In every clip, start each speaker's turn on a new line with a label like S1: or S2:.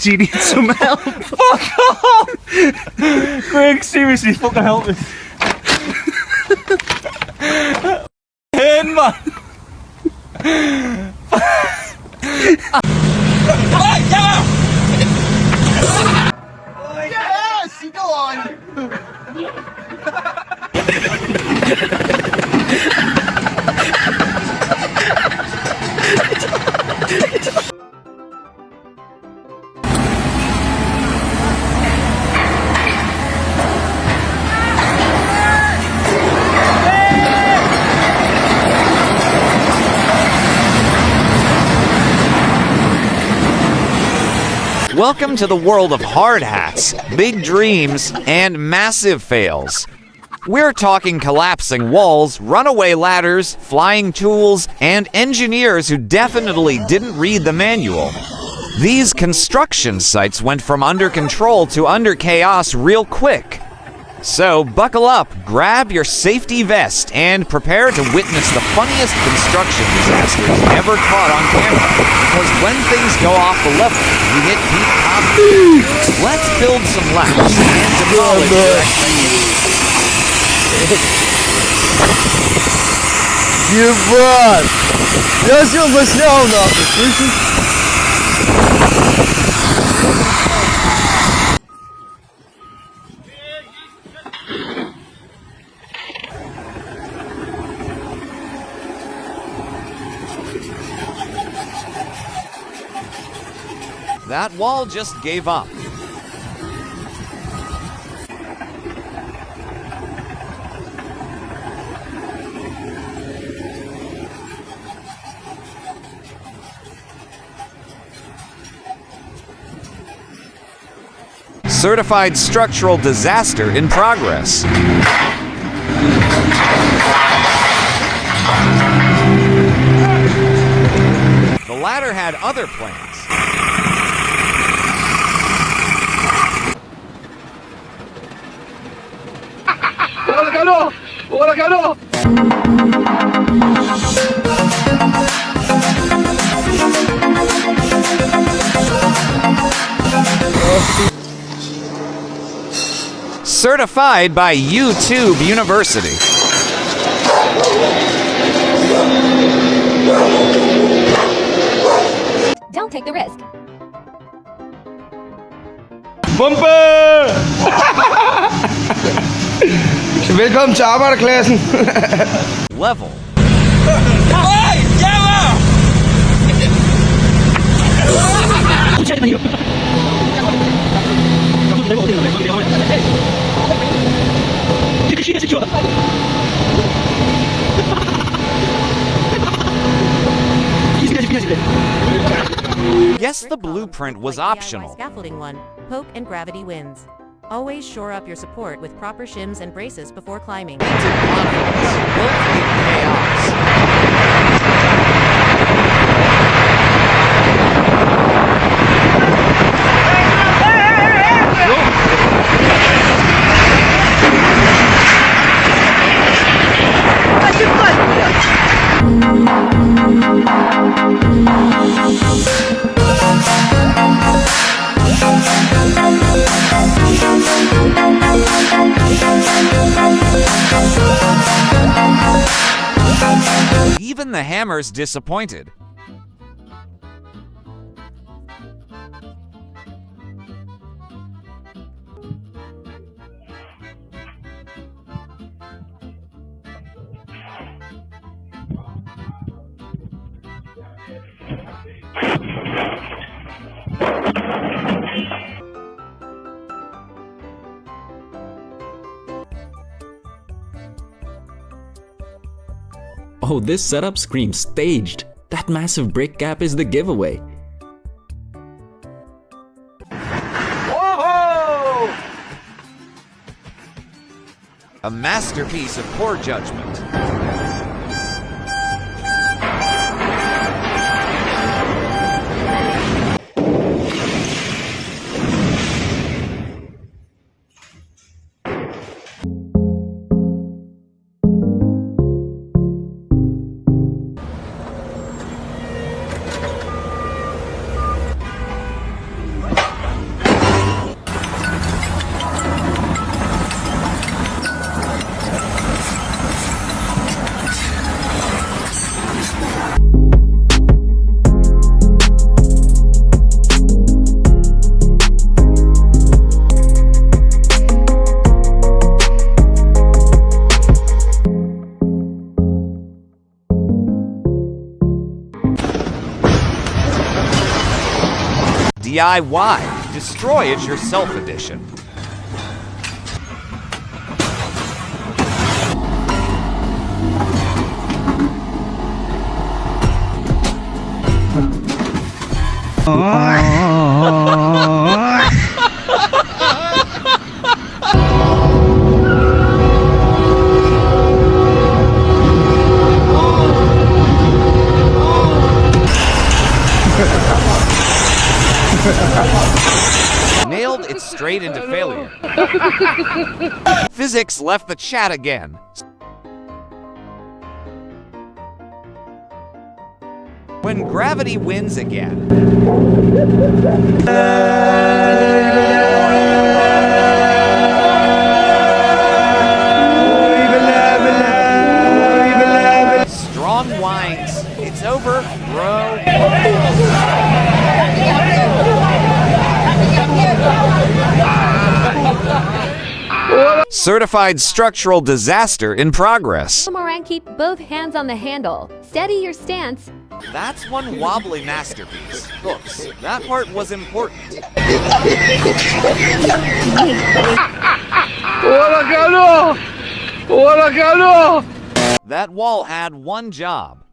S1: Do you need some help?
S2: Fuck off! Greg, seriously, fucking help me. Hen, man.
S1: Yes! Go on!
S3: Welcome to the world of hard hats, big dreams, and massive fails. We're talking collapsing walls, runaway ladders, flying tools, and engineers who definitely didn't read the manual. These construction sites went from under control to under chaos real quick. So buckle up, grab your safety vest, and prepare to witness the funniest construction disasters ever caught on camera. Because when things go off the level, you hit peak comedy. Let's build some laps and demolish your expectations.
S4: Ебать! Я все заснял нахуй, слышишь?
S3: That wall just gave up. Certified structural disaster in progress. The ladder had other plans. Certified by YouTube University.
S5: Don't take the risk.
S4: Bombe! Velkommen til arbejderklassen.
S3: Level. Yes, the blueprint was optional.
S5: Scaffolding 1. Poke and gravity wins. Always shore up your support with proper shims and braces before climbing.
S3: Confidence, built in chaos. Even the hammer's disappointed.
S6: Oh, this setup screams staged. That massive brick gap is the giveaway.
S4: Whoa!
S3: A masterpiece of poor judgment. DIY, Destroy It Yourself edition. Nailed it straight into failure. Physics left the chat again. When gravity wins again. Strong winds. It's over, bro. Certified structural disaster in progress.
S7: Boomerang, keep both hands on the handle. Steady your stance.
S3: That's one wobbly masterpiece. Oops, that part was important. That wall had one job.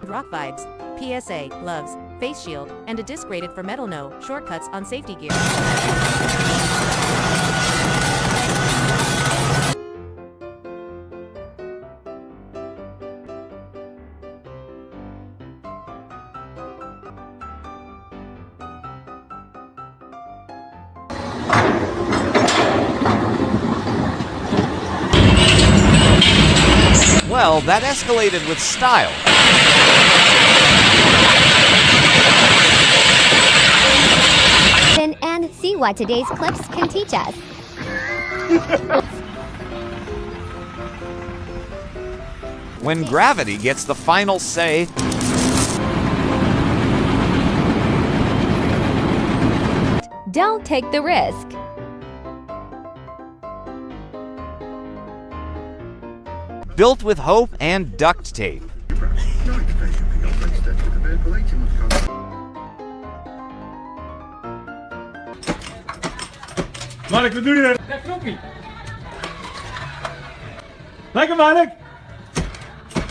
S5: Rock vibes. PSA, gloves, face shield, and a disc rated for metal. No shortcuts on safety gear.
S3: Well, that escalated with style.
S7: And see what today's clips can teach us.
S3: When gravity gets the final say,
S7: Don't take the risk.
S3: built with hope and duct tape.
S2: Mark, wat doe je? Dat knopje. Lekker, Mark.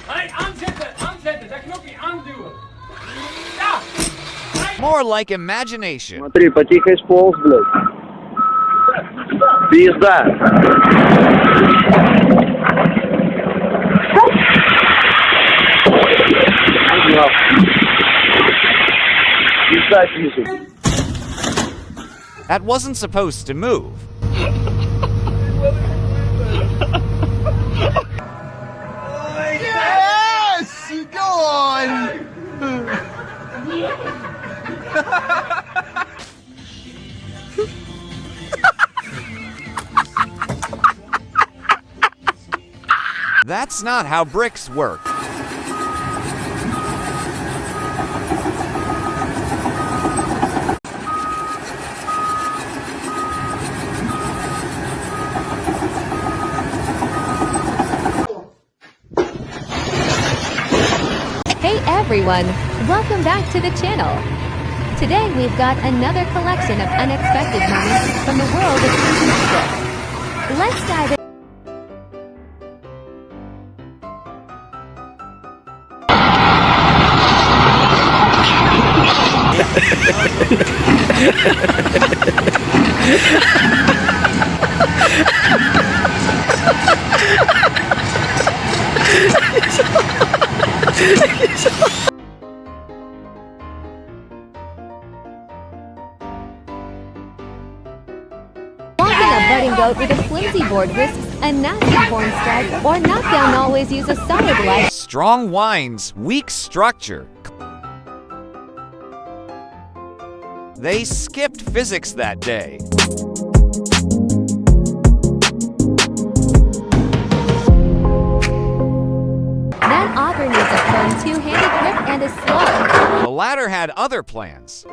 S2: Hey, aanzetten, dat knopje aanduwen. Ja!
S3: More like imagination.
S4: Смотри, потихо сполз, блядь. Пизда. Пизда пишет.
S3: That wasn't supposed to move.
S1: Yes! Go on!
S3: That's not how bricks work.
S7: Hey everyone, welcome back to the channel. Today we've got another collection of unexpected moments from the world of physics. Let's dive in. Walking a budding goat with a flimsy board risks a nasty porn strike, or knockdown. Always use a solid light.
S3: Strong winds, weak structure. They skipped physics that day.
S7: That auger needs a firm two-handed grip and a slug.
S3: The latter had other plans.